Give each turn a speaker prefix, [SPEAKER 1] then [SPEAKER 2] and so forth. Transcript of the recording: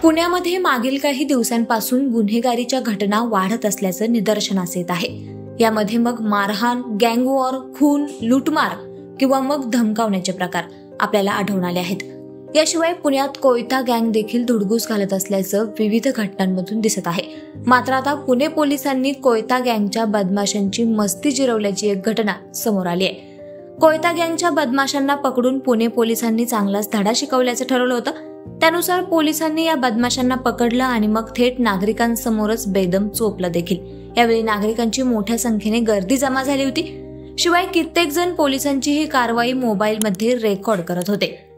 [SPEAKER 1] पुण्यामध्ये मागील काही दिवसांपासून गुन्हेगारीच्या घटना वाढत असल्याचं निदर्शनास येत आहे। यामध्ये मग मारहाण, गँग वॉर, खून, लूटमार किंवा मग धमकावण्याचे प्रकार आपल्याला आढळून आले आहेत। याशिवाय पुण्यात कोयता गँग देखील धुडगूस घालत असल्याचं विविध घटनांमधून दिसत आहे। मात्र आता पुणे पोलिसांनी कोयता गँगच्या बदमाशांची मस्ती जिरवल्याची एक घटना समोर आली आहे। कोयता गँगच्या बदमाशांना पकडून पुणे पोलिसांनी चांगलाच धडा शिकवल्याचं ठरवलं होतं। त्यानुसार पोलिसांनी या बदमाशांना पकडलं आणि मग थेट नागरिकांसमोरच बेदम चोपलं देखील। यावेळी नागरिकांची मोठ्या संख्येने गर्दी जमा झाली होती। शिवाय कित्येक जण पोलिसांची ही कारवाई मोबाईलमध्ये रेकॉर्ड करत होते।